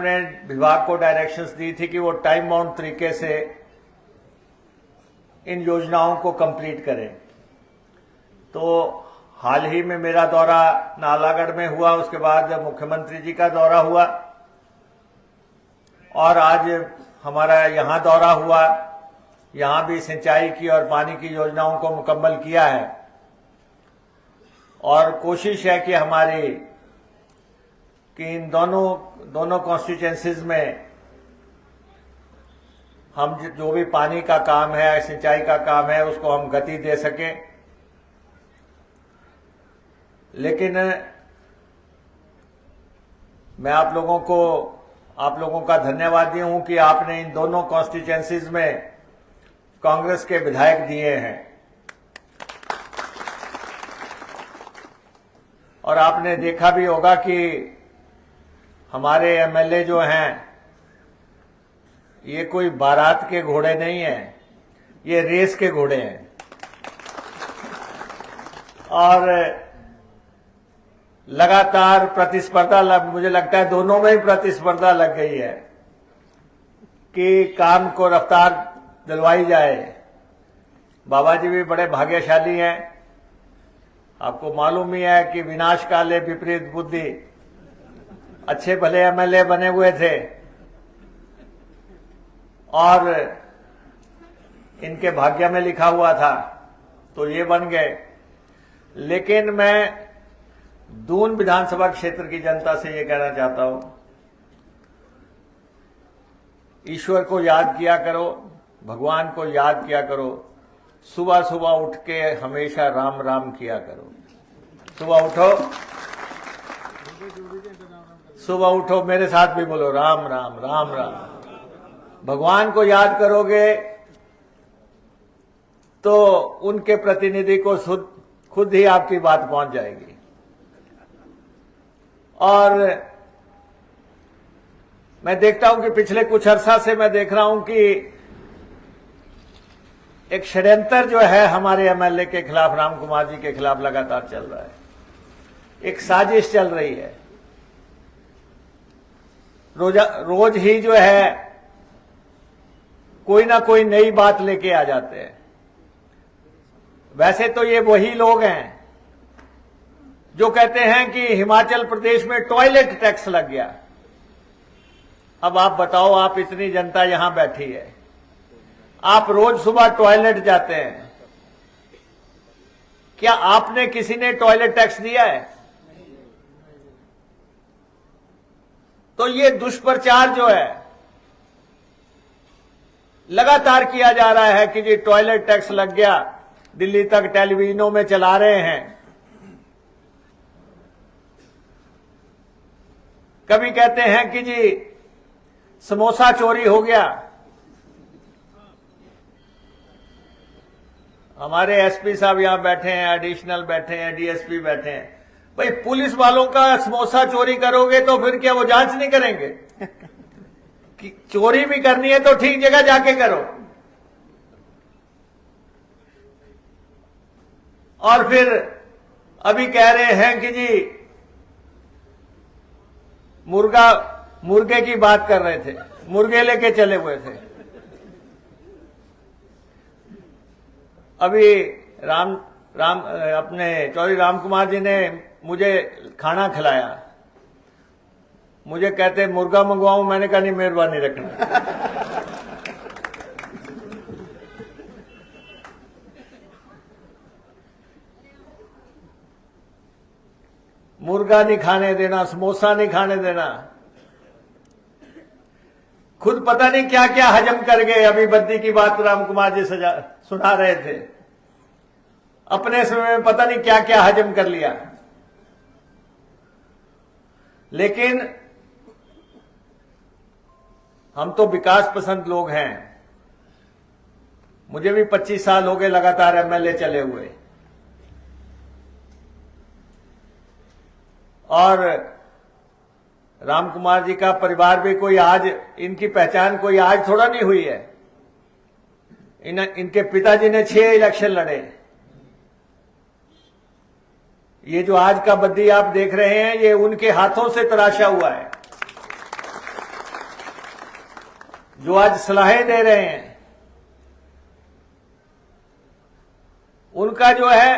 अपने विभाग को डायरेक्शंस दी थी कि वो टाइम बाउंड तरीके से इन योजनाओं को कंप्लीट करें। तो हाल ही में मेरा दौरा नालागढ़ में हुआ, उसके बाद मुख्यमंत्री जी का दौरा हुआ और आज हमारा यहाँ दौरा हुआ। यहाँ भी सिंचाई की और पानी की योजनाओं को मुकम्मल किया है और कोशिश है कि हमारी कि इन दोनों कॉन्स्टिट्यूएंसीज में हम जो भी पानी का काम है, सिंचाई का काम है, उसको हम गति दे सकें। लेकिन मैं आप लोगों का धन्यवादी हूं कि आपने इन दोनों कॉन्स्टिट्यूएंसीज में कांग्रेस के विधायक दिए हैं और आपने देखा भी होगा कि हमारे एमएलए जो हैं ये कोई बारात के घोड़े नहीं हैं, ये रेस के घोड़े हैं। और लगातार प्रतिस्पर्धा मुझे लगता है दोनों में ही प्रतिस्पर्धा लग गई है कि काम को रफ्तार दिलवाई जाए। बाबा जी भी बड़े भाग्यशाली हैं। आपको मालूम ही है कि विनाश काले विपरीत बुद्धि, अच्छे भले एमएलए बने हुए थे और इनके भाग्य में लिखा हुआ था तो ये बन गए। लेकिन मैं दून विधानसभा क्षेत्र की जनता से ये कहना चाहता हूं, ईश्वर को याद किया करो, भगवान को याद किया करो, सुबह सुबह उठ के हमेशा राम राम किया करो। सुबह उठो मेरे साथ भी बोलो राम राम राम राम। भगवान को याद करोगे तो उनके प्रतिनिधि को खुद ही आपकी बात पहुंच जाएगी। और मैं देखता हूं कि पिछले कुछ अरसा से मैं देख रहा हूं कि एक षड्यंत्र जो है हमारे एमएलए के खिलाफ, राम कुमार जी के खिलाफ लगातार चल रहा है। एक साजिश चल रही है। रोज ही जो है कोई ना कोई नई बात लेके आ जाते हैं। वैसे तो ये वही लोग हैं जो कहते हैं कि हिमाचल प्रदेश में टॉयलेट टैक्स लग गया। अब आप बताओ, आप इतनी जनता यहां बैठी है, आप रोज सुबह टॉयलेट जाते हैं, क्या आपने किसी ने टॉयलेट टैक्स दिया है? तो ये दुष्प्रचार जो है लगातार किया जा रहा है कि जी टॉयलेट टैक्स लग गया, दिल्ली तक टेलीविजनों में चला रहे हैं। कभी कहते हैं कि जी समोसा चोरी हो गया। हमारे एसपी साहब यहां बैठे हैं, एडिशनल बैठे हैं, डीएसपी बैठे हैं। भाई पुलिस वालों का समोसा चोरी करोगे तो फिर क्या वो जांच नहीं करेंगे? कि चोरी भी करनी है तो ठीक जगह जाके करो। और फिर अभी कह रहे हैं कि जी मुर्गे की बात कर रहे थे, मुर्गे लेके चले हुए थे। अभी अपने चौधरी राम कुमार जी ने मुझे खाना खिलाया, मुझे कहते मुर्गा मंगवाऊं, मैंने कहा नहीं मेहरबानी रखना। मुर्गा नहीं खाने देना, समोसा नहीं खाने देना। खुद पता नहीं क्या क्या हजम कर गए। अभी बद्दी की बात राम कुमार जी सुना रहे थे, अपने समय में पता नहीं क्या क्या हजम कर लिया। लेकिन हम तो विकास पसंद लोग हैं। मुझे भी 25 साल हो गए लगातार एमएलए चले हुए, और राम कुमार जी का परिवार भी कोई आज, इनकी पहचान कोई आज थोड़ा नहीं हुई है। इनके पिताजी ने 6 इलेक्शन लड़े। ये जो आज का बद्दी आप देख रहे हैं, ये उनके हाथों से तराशा हुआ है। जो आज सलाहें दे रहे हैं, उनका जो है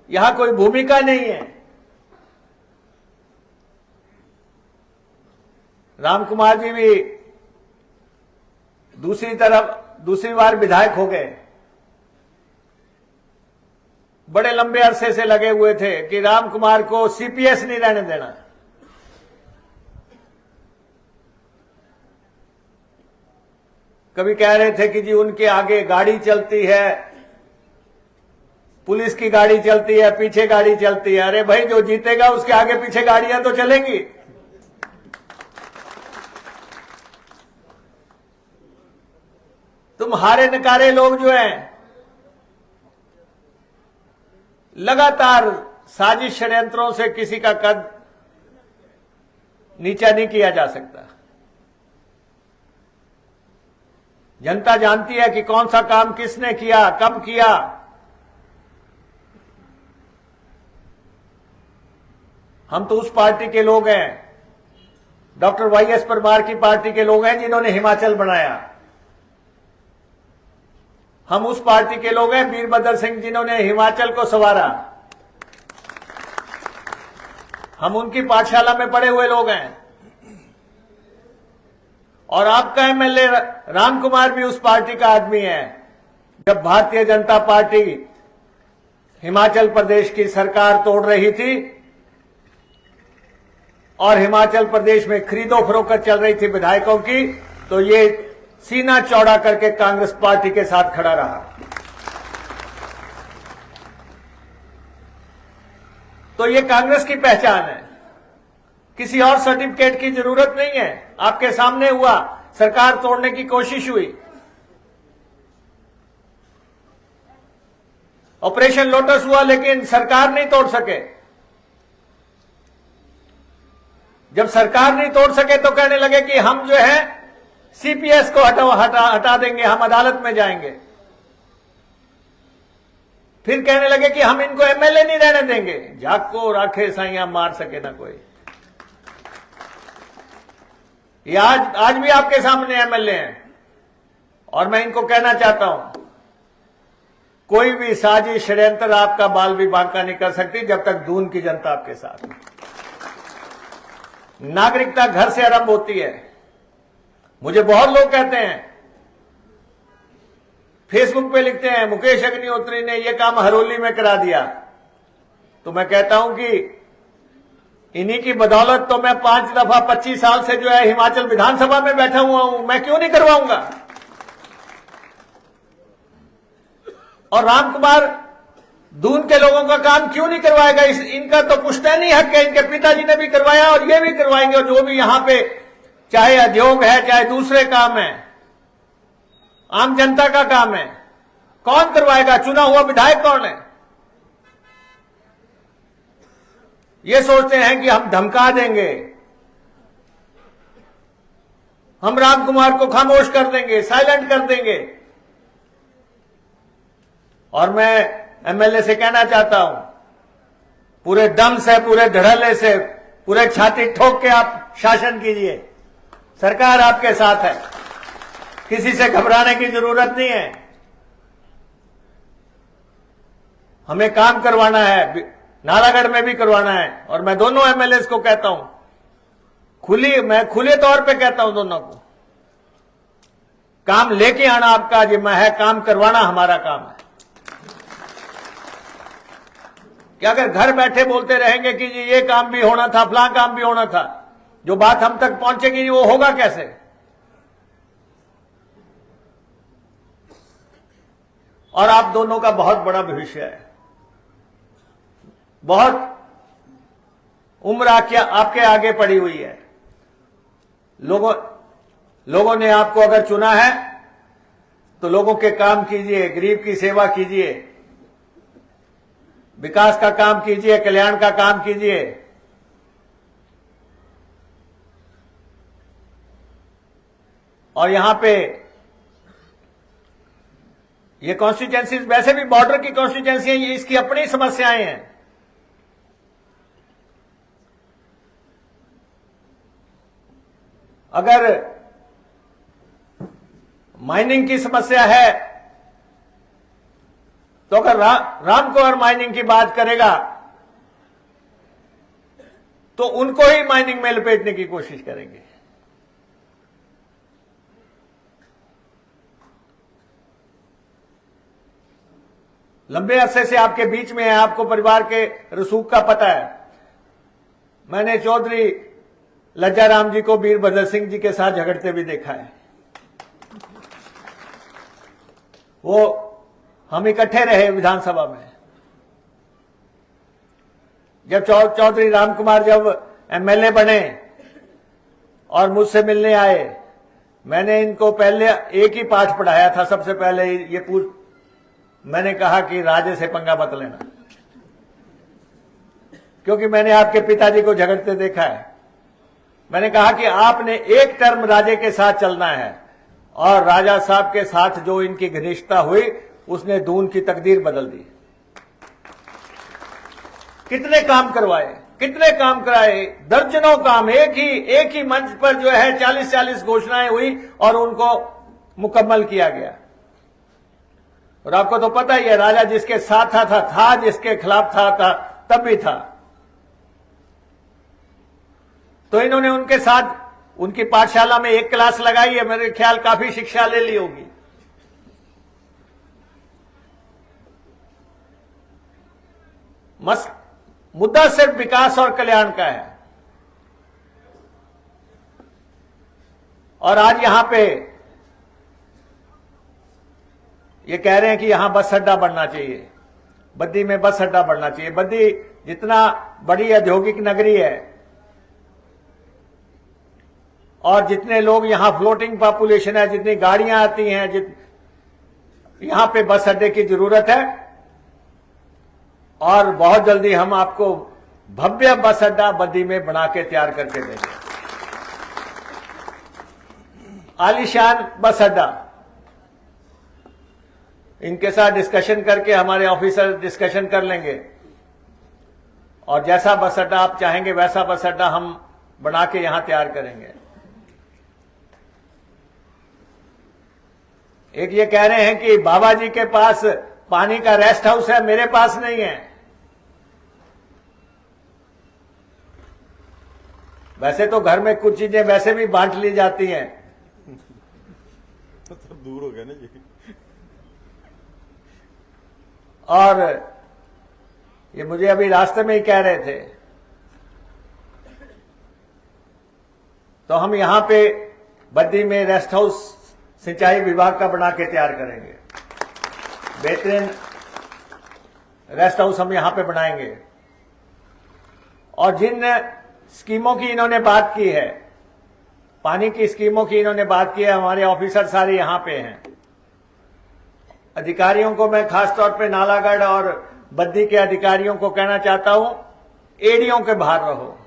यहां कोई भूमिका नहीं है। राम कुमार जी भी दूसरी बार विधायक हो गए। बड़े लंबे अरसे से लगे हुए थे कि राम कुमार को सीपीएस नहीं रहने देना। कभी कह रहे थे कि जी उनके आगे गाड़ी चलती है, पुलिस की गाड़ी चलती है, पीछे गाड़ी चलती है। अरे भाई, जो जीतेगा उसके आगे पीछे गाड़ियां तो चलेंगी। तुम हारे नकारे लोग जो हैं, लगातार साजिश षड्यंत्रों से किसी का कद नीचा नहीं किया जा सकता। जनता जानती है कि कौन सा काम किसने किया, कब किया। हम तो उस पार्टी के लोग हैं, डॉक्टर वाईएस परमार की पार्टी के लोग हैं जिन्होंने हिमाचल बनाया। हम उस पार्टी के लोग हैं, वीरभद्र सिंह, जिन्होंने हिमाचल को संवारा। हम उनकी पाठशाला में पढ़े हुए लोग हैं। और आपका एमएलए राम कुमार भी उस पार्टी का आदमी है। जब भारतीय जनता पार्टी हिमाचल प्रदेश की सरकार तोड़ रही थी और हिमाचल प्रदेश में खरीदो फरोख्त चल रही थी विधायकों की, तो ये सीना चौड़ा करके कांग्रेस पार्टी के साथ खड़ा रहा। तो ये कांग्रेस की पहचान है। किसी और सर्टिफिकेट की जरूरत नहीं है। आपके सामने हुआ, सरकार तोड़ने की कोशिश हुई, ऑपरेशन लोटस हुआ, लेकिन सरकार नहीं तोड़ सके। जब सरकार नहीं तोड़ सके तो कहने लगे कि हम जो है सीपीएस को हटा देंगे, हम अदालत में जाएंगे। फिर कहने लगे कि हम इनको एमएलए नहीं रहने देंगे। जाको राखे साइया, मार सके ना कोई। ये आज भी आपके सामने एमएलए हैं और मैं इनको कहना चाहता हूं, कोई भी साजिश षड्यंत्र आपका बाल भी बांका नहीं कर सकती जब तक दून की जनता आपके साथ है। नागरिकता घर से आरंभ होती है। मुझे बहुत लोग कहते हैं, फेसबुक पे लिखते हैं, मुकेश अग्निहोत्री ने यह काम हरोली में करा दिया। तो मैं कहता हूं कि इन्हीं की बदौलत तो मैं 5 दफा 25 साल से जो है हिमाचल विधानसभा में बैठा हुआ हूं। मैं क्यों नहीं करवाऊंगा? और राम कुमार दून के लोगों का काम क्यों नहीं करवाएगा? इनका तो पुश्तैनी हक है। इनके पिताजी ने भी करवाया और ये भी करवाएंगे। और जो भी यहां पे चाहे उद्योग है, चाहे दूसरे काम है, आम जनता का काम है, कौन करवाएगा? चुना हुआ विधायक कौन है? ये सोचते हैं कि हम धमका देंगे, हम राम कुमार को खामोश कर देंगे, साइलेंट कर देंगे। और मैं एमएलए से कहना चाहता हूं, पूरे दम से, पूरे धड़ल्ले से, पूरे छाती ठोक के आप शासन कीजिए। सरकार आपके साथ है, किसी से घबराने की जरूरत नहीं है। हमें काम करवाना है, नालागढ़ में भी करवाना है। और मैं दोनों एमएलए को कहता हूं, मैं खुले तौर पे कहता हूं दोनों को, काम लेके आना आपका जिम्मा है, काम करवाना हमारा काम है। कि अगर घर बैठे बोलते रहेंगे कि जी ये काम भी होना था, फलां काम भी होना था, जो बात हम तक पहुंचेगी वो होगा कैसे? और आप दोनों का बहुत बड़ा भविष्य है। बहुत उम्र आपके आगे पड़ी हुई है। लोगों ने आपको अगर चुना है तो लोगों के काम कीजिए, गरीब की सेवा कीजिए, विकास का काम कीजिए, कल्याण का काम कीजिए। और यहां पे ये कॉन्स्टिट्यूएंसी वैसे भी बॉर्डर की कॉन्स्टिट्यूएंसी है, इसकी अपनी समस्याएं हैं। अगर माइनिंग की समस्या है, तो अगर राम कुंवर माइनिंग की बात करेगा तो उनको ही माइनिंग में लपेटने की कोशिश करेंगे। लंबे अरसे से आपके बीच में है, आपको परिवार के रसूख का पता है। मैंने चौधरी लज्जाराम जी को वीरभद्र सिंह जी के साथ झगड़ते भी देखा है। वो हम इकट्ठे रहे विधानसभा में। जब चौधरी राम कुमार जब एमएलए बने और मुझसे मिलने आए, मैंने इनको पहले एक ही पाठ पढ़ाया था। सबसे पहले ये मैंने कहा कि राजे से पंगा मत लेना, क्योंकि मैंने आपके पिताजी को झगड़ते देखा है। मैंने कहा कि आपने एक टर्म राजे के साथ चलना है, और राजा साहब के साथ जो इनकी घनिष्ठता हुई उसने दून की तकदीर बदल दी। कितने काम करवाए, कितने काम कराए, दर्जनों काम। एक ही मंच पर जो है 40-40 घोषणाएं हुई और उनको मुकम्मल किया गया। और आपको तो पता ही है, राजा जिसके साथ था, जिसके खिलाफ था तब भी था। तो इन्होंने उनके साथ उनकी पाठशाला में एक क्लास लगाई है, मेरे ख्याल काफी शिक्षा ले ली होगी। मुद्दा सिर्फ विकास और कल्याण का है। और आज यहां पे ये कह रहे हैं कि यहां बस अड्डा बनना चाहिए, बद्दी में बस अड्डा बनना चाहिए। बद्दी जितना बड़ी औद्योगिक नगरी है और जितने लोग यहां फ्लोटिंग पॉपुलेशन है, जितनी गाड़ियां आती हैं, यहां पे बस अड्डे की जरूरत है। और बहुत जल्दी हम आपको भव्य बस अड्डा बद्दी में बना के तैयार करके देंगे। आलीशान बस अड्डा। इनके साथ डिस्कशन करके हमारे ऑफिसर डिस्कशन कर लेंगे, और जैसा बस अड्डा आप चाहेंगे वैसा बस अड्डा हम बना के यहां तैयार करेंगे। एक ये कह रहे हैं कि बाबा जी के पास पानी का रेस्ट हाउस है, मेरे पास नहीं है। वैसे तो घर में कुछ चीजें वैसे भी बांट ली जाती हैं। तो दूर हो गया ना जी। और ये मुझे अभी रास्ते में ही कह रहे थे, तो हम यहां पे बद्दी में रेस्ट हाउस सिंचाई विभाग का बना के तैयार करेंगे। बेहतरीन रेस्ट हाउस हम यहां पे बनाएंगे। और जिन स्कीमों की इन्होंने बात की है, पानी की स्कीमों की इन्होंने बात की है, हमारे ऑफिसर सारे यहां पे हैं। अधिकारियों को मैं खासतौर पे नालागढ़ और बद्दी के अधिकारियों को कहना चाहता हूं, एड़ियों के बाहर रहो,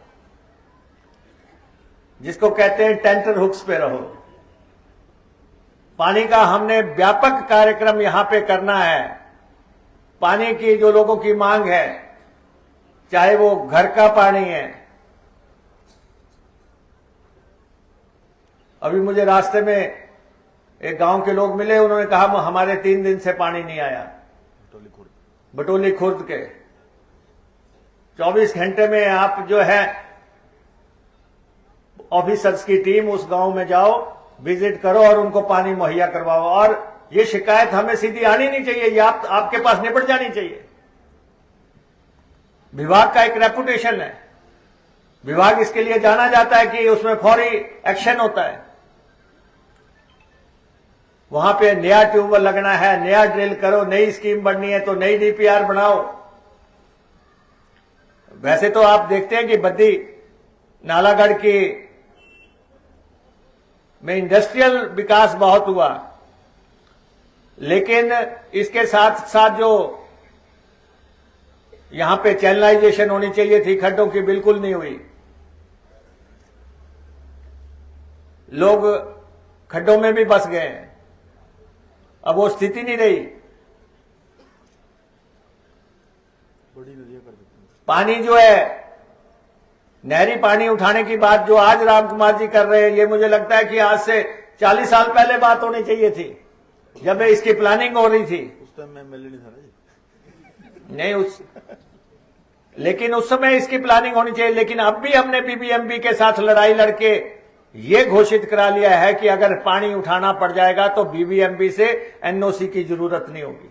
जिसको कहते हैं टेंटर हुक्स पे रहो। पानी का हमने व्यापक कार्यक्रम यहां पे करना है। पानी की जो लोगों की मांग है, चाहे वो घर का पानी है। अभी मुझे रास्ते में एक गांव के लोग मिले, उन्होंने कहा हमारे 3 दिन से पानी नहीं आया। बटोली खुर्द के 24 घंटे में आप जो है ऑफिसर्स की टीम उस गांव में जाओ, विजिट करो और उनको पानी मुहैया करवाओ। और ये शिकायत हमें सीधी आनी नहीं चाहिए, ये आपके पास निपट जानी चाहिए। विभाग का एक रेपुटेशन है, विभाग इसके लिए जाना जाता है कि उसमें फौरी एक्शन होता है। वहां पे नया ट्यूबवेल लगना है, नया ड्रिल करो, नई स्कीम बननी है तो नई डीपीआर बनाओ। वैसे तो आप देखते हैं कि बद्दी नालागढ़ की में इंडस्ट्रियल विकास बहुत हुआ, लेकिन इसके साथ साथ जो यहां पे चैनलाइजेशन होनी चाहिए थी खड्डों की, बिल्कुल नहीं हुई। लोग खड्डों में भी बस गए हैं, अब वो स्थिति नहीं रही। बड़ी नदियां कर देते हैं। पानी जो है, नहरी पानी उठाने की बात जो आज राम कुमार जी कर रहे हैं, ये मुझे लगता है कि आज से 40 साल पहले बात होनी चाहिए थी, जब इसकी प्लानिंग हो रही थी। उस टाइम मैं एमएलए नहीं था ना जी। नहीं लेकिन उस समय इसकी प्लानिंग होनी चाहिए। लेकिन अब भी हमने बीबीएमबी के साथ लड़ाई लड़के ये घोषित करा लिया है कि अगर पानी उठाना पड़ जाएगा तो बीबीएमबी से एनओसी की जरूरत नहीं होगी,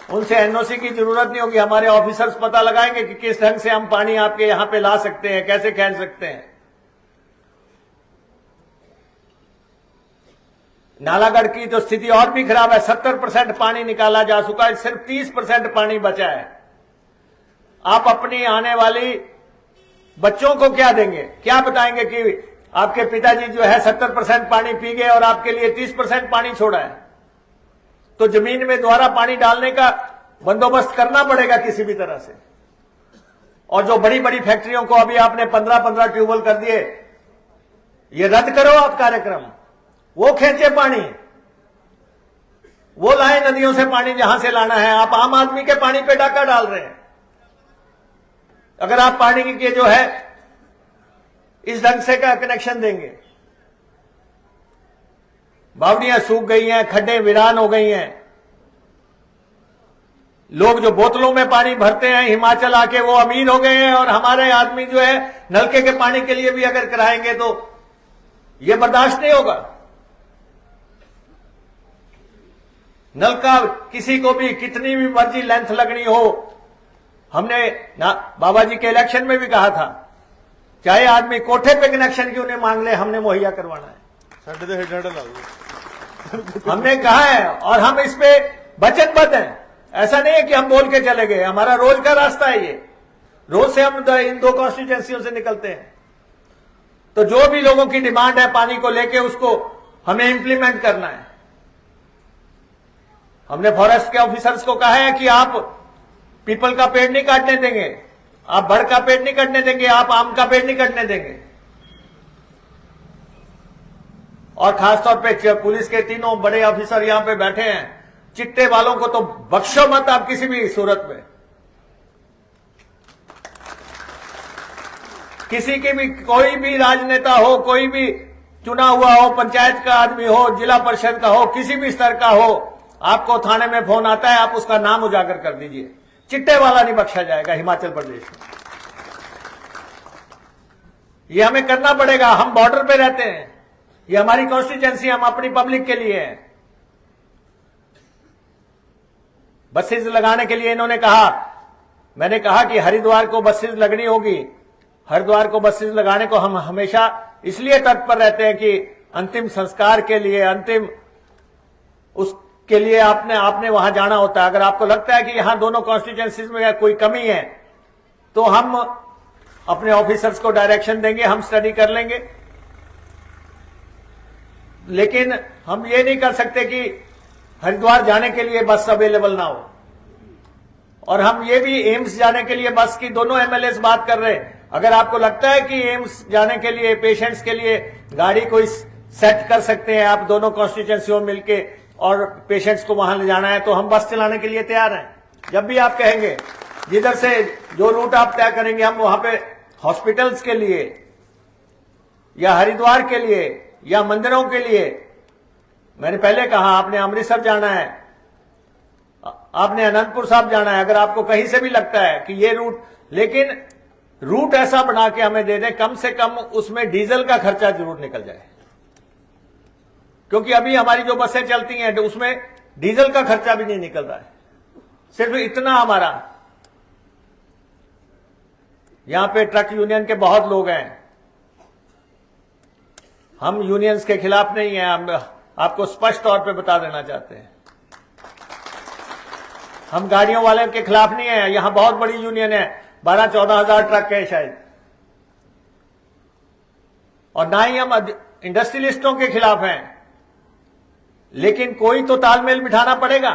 उनसे एनओसी की जरूरत नहीं होगी। हमारे ऑफिसर्स पता लगाएंगे कि किस ढंग से हम पानी आपके यहां पे ला सकते हैं, कैसे खेल सकते हैं। नालागढ़ की तो स्थिति और भी खराब है, 70% पानी निकाला जा चुका है, सिर्फ 30% पानी बचा है। आप अपनी आने वाली बच्चों को क्या देंगे, क्या बताएंगे कि आपके पिताजी जो है 70% पानी पी गए और आपके लिए 30% पानी छोड़ा है। तो जमीन में दोबारा पानी डालने का बंदोबस्त करना पड़ेगा किसी भी तरह से। और जो बड़ी बड़ी फैक्ट्रियों को अभी आपने 15-15 ट्यूबवेल कर दिए, ये रद्द करो आप कार्यक्रम, वो खींचे पानी, वो लाए नदियों से पानी जहां से लाना है। आप आम आदमी के पानी पे डाका डाल रहे हैं। अगर आप पानी के जो है इस ढंग से का कनेक्शन देंगे, बावड़ियां सूख गई हैं, खड्डे वीरान हो गई हैं, लोग जो बोतलों में पानी भरते हैं हिमाचल आके वो अमीर हो गए हैं, और हमारे आदमी जो है नलके के पानी के लिए भी अगर कराएंगे तो ये बर्दाश्त नहीं होगा। नलका किसी को भी कितनी भी मर्जी लेंथ लगनी हो, हमने बाबा जी के इलेक्शन में भी कहा था, चाहे आदमी कोठे पे कनेक्शन क्यों नहीं मांग ले, हमने मुहैया करवाना है। साढ़े तो हेड ला दो। हमने कहा है और हम इस पे वचनबद्ध हैं। ऐसा नहीं है कि हम बोल के चले गए, हमारा रोज का रास्ता है ये, रोज से हम इन 2 कॉन्स्टिट्यूएंसियों से निकलते हैं। तो जो भी लोगों की डिमांड है पानी को लेके, उसको हमें इंप्लीमेंट करना है। हमने फॉरेस्ट के ऑफिसर्स को कहा है कि आप पीपल का पेड़ नहीं काटने देंगे, आप बड़ का पेड़ नहीं काटने देंगे, आप आम का पेड़ नहीं काटने देंगे। और खासतौर पे पुलिस के 3 बड़े ऑफिसर यहां पे बैठे हैं, चिट्टे वालों को तो बख्शो मत आप किसी भी सूरत में। किसी की भी कोई भी राजनेता हो, कोई भी चुना हुआ हो, पंचायत का आदमी हो, जिला परिषद का हो, किसी भी स्तर का हो, आपको थाने में फोन आता है, आप उसका नाम उजागर कर दीजिए, चिट्टे वाला नहीं बख्शा जाएगा हिमाचल प्रदेश में। ये हमें करना पड़ेगा। हम बॉर्डर पे रहते हैं, ये हमारी कॉन्स्टिट्यूएंसी, हम अपनी पब्लिक के लिए हैं। बसेज लगाने के लिए इन्होंने कहा, मैंने कहा कि हरिद्वार को बसेज लगनी होगी। हरिद्वार को बसेज लगाने को हम हमेशा इसलिए तत्पर रहते हैं कि अंतिम संस्कार के लिए, अंतिम उसके लिए आपने वहां जाना होता है। अगर आपको लगता है कि यहां दोनों कॉन्स्टिट्यूएंसीज में कोई कमी है तो हम अपने ऑफिसर्स को डायरेक्शन देंगे, हम स्टडी कर लेंगे। लेकिन हम ये नहीं कर सकते कि हरिद्वार जाने के लिए बस अवेलेबल ना हो। और हम ये भी एम्स जाने के लिए बस की दोनों एमएलए बात कर रहे हैं। अगर आपको लगता है कि एम्स जाने के लिए पेशेंट्स के लिए गाड़ी कोई सेट कर सकते हैं आप दोनों कॉन्स्टिट्यूएंसियों मिलके और पेशेंट्स को वहां ले जाना है, तो हम बस चलाने के लिए तैयार हैं। जब भी आप कहेंगे, जिधर से जो रूट आप तय करेंगे, हम वहां पे हॉस्पिटल्स के लिए या हरिद्वार के लिए या मंदिरों के लिए, मैंने पहले कहा आपने अमृतसर जाना है, आपने अनंतपुर साहब जाना है, अगर आपको कहीं से भी लगता है कि ये रूट, लेकिन रूट ऐसा बना के हमें दे दें, कम से कम उसमें डीजल का खर्चा जरूर निकल जाए। क्योंकि अभी हमारी जो बसें चलती हैं उसमें डीजल का खर्चा भी नहीं निकल रहा है। सिर्फ इतना हमारा, यहां पे ट्रक यूनियन के बहुत लोग हैं, हम यूनियंस के खिलाफ नहीं हैं, हम आपको स्पष्ट तौर पे बता देना चाहते हैं। हम गाड़ियों वाले के खिलाफ नहीं है, यहां बहुत बड़ी यूनियन है, 12-14 हजार ट्रक है शायद। और ना ही हम इंडस्ट्रियलिस्टों के खिलाफ हैं, लेकिन कोई तो तालमेल बिठाना पड़ेगा।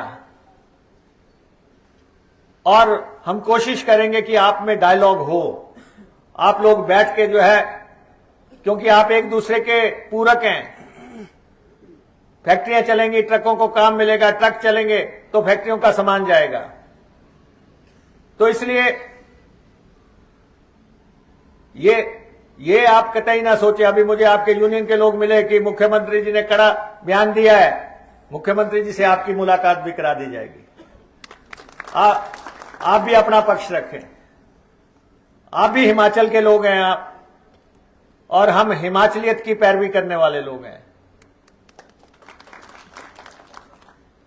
और हम कोशिश करेंगे कि आप में डायलॉग हो, आप लोग बैठ के जो है, क्योंकि आप एक दूसरे के पूरक हैं। फैक्ट्रियां चलेंगी, ट्रकों को काम मिलेगा, ट्रक चलेंगे तो फैक्ट्रियों का सामान जाएगा। तो इसलिए ये आप कतई ना सोचे। अभी मुझे आपके यूनियन के लोग मिले कि मुख्यमंत्री जी ने कड़ा बयान दिया है, मुख्यमंत्री जी से आपकी मुलाकात भी करा दी जाएगी। आप भी अपना पक्ष रखें। आप भी हिमाचल के लोग हैं आप, और हम हिमाचलियत की पैरवी करने वाले लोग हैं।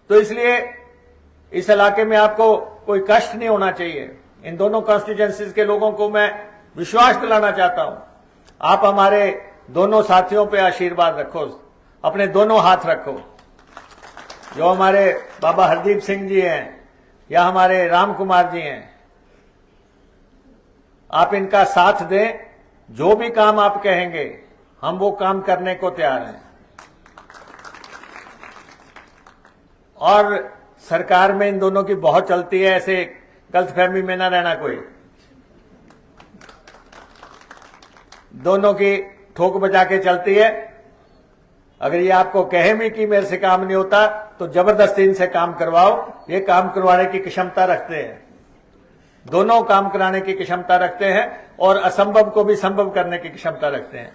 तो इसलिए इस इलाके में आपको कोई कष्ट नहीं होना चाहिए। इन दोनों कॉन्स्टिट्यूएंसीज के लोगों को मैं विश्वास दिलाना चाहता हूं, आप हमारे दोनों साथियों पे आशीर्वाद रखो, अपने दोनों हाथ रखो। जो हमारे बाबा हरदीप सिंह जी हैं या हमारे राम कुमार जी हैं, आप इनका साथ दें। जो भी काम आप कहेंगे हम वो काम करने को तैयार हैं। और सरकार में इन दोनों की बहुत चलती है, ऐसे गलतफहमी में ना रहना कोई। दोनों की ठोक बजा के चलती है। अगर ये आपको कहे भी कि मेरे से काम नहीं होता तो जबरदस्ती इनसे काम करवाओ। ये काम करवाने की क्षमता रखते हैं, दोनों काम कराने की क्षमता रखते हैं और असंभव को भी संभव करने की क्षमता रखते हैं।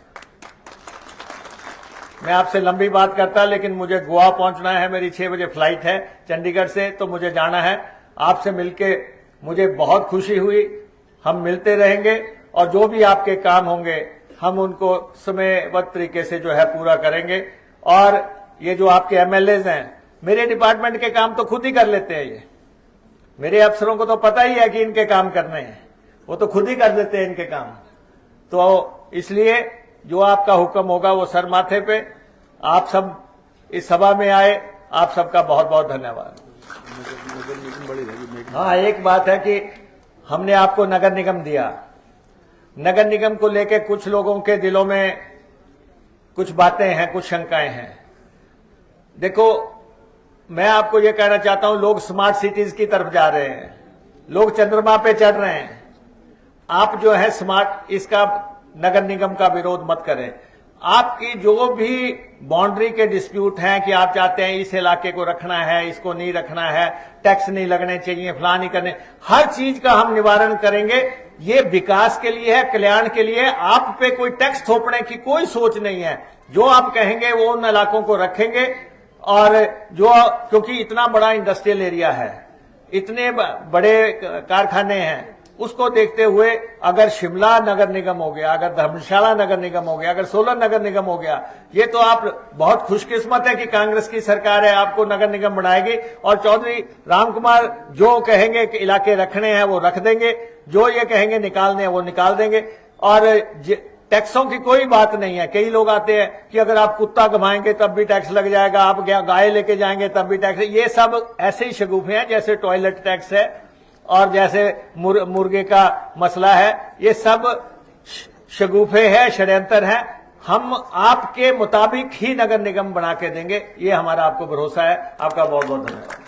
मैं आपसे लंबी बात करता, लेकिन मुझे गोवा पहुंचना है, मेरी 6 बजे फ्लाइट है चंडीगढ़ से, तो मुझे जाना है। आपसे मिलके मुझे बहुत खुशी हुई। हम मिलते रहेंगे और जो भी आपके काम होंगे हम उनको समयबद्ध तरीके से जो है पूरा करेंगे। और ये जो आपके एमएलएज हैं, मेरे डिपार्टमेंट के काम तो खुद ही कर लेते हैं। ये मेरे अफसरों को तो पता ही है कि इनके काम करने हैं, वो तो खुद ही कर देते हैं इनके काम। तो इसलिए जो आपका हुक्म होगा वो सर माथे पे। आप सब इस सभा में आए, आप सबका बहुत बहुत धन्यवाद। हाँ, एक बात है कि हमने आपको नगर निगम दिया। नगर निगम को लेकर कुछ लोगों के दिलों में कुछ बातें हैं, कुछ शंकाएं हैं। देखो, मैं आपको यह कहना चाहता हूं, लोग स्मार्ट सिटीज की तरफ जा रहे हैं, लोग चंद्रमा पे चढ़ रहे हैं। आप जो है स्मार्ट, इसका नगर निगम का विरोध मत करें। आपकी जो भी बाउंड्री के डिस्प्यूट हैं कि आप चाहते हैं इस इलाके को रखना है, इसको नहीं रखना है, टैक्स नहीं लगने चाहिए, फलां नहीं करने, हर चीज का हम निवारण करेंगे। ये विकास के लिए है, कल्याण के लिए। आप पे कोई टैक्स थोपने की कोई सोच नहीं है। जो आप कहेंगे वो उन इलाकों को रखेंगे। और जो, क्योंकि इतना बड़ा इंडस्ट्रियल एरिया है, इतने बड़े कारखाने हैं, उसको देखते हुए अगर शिमला नगर निगम हो गया, अगर धर्मशाला नगर निगम हो गया, अगर सोलन नगर निगम हो गया, ये तो आप बहुत खुशकिस्मत है कि कांग्रेस की सरकार है, आपको नगर निगम बनाएगी। और चौधरी राम कुमार जो कहेंगे कि इलाके रखने हैं वो रख देंगे, जो ये कहेंगे निकालने हैं वो निकाल देंगे। और टैक्सों की कोई बात नहीं है। कई लोग आते हैं कि अगर आप कुत्ता घुमाएंगे तब भी टैक्स लग जाएगा, आप गाय लेके जाएंगे तब भी टैक्स। ये सब ऐसे ही शगुफे हैं जैसे टॉयलेट टैक्स है और जैसे मुर्गे का मसला है। ये सब शगुफे है, षड्यंत्र है। हम आपके मुताबिक ही नगर निगम बना के देंगे, ये हमारा आपको भरोसा है। आपका बहुत बहुत धन्यवाद।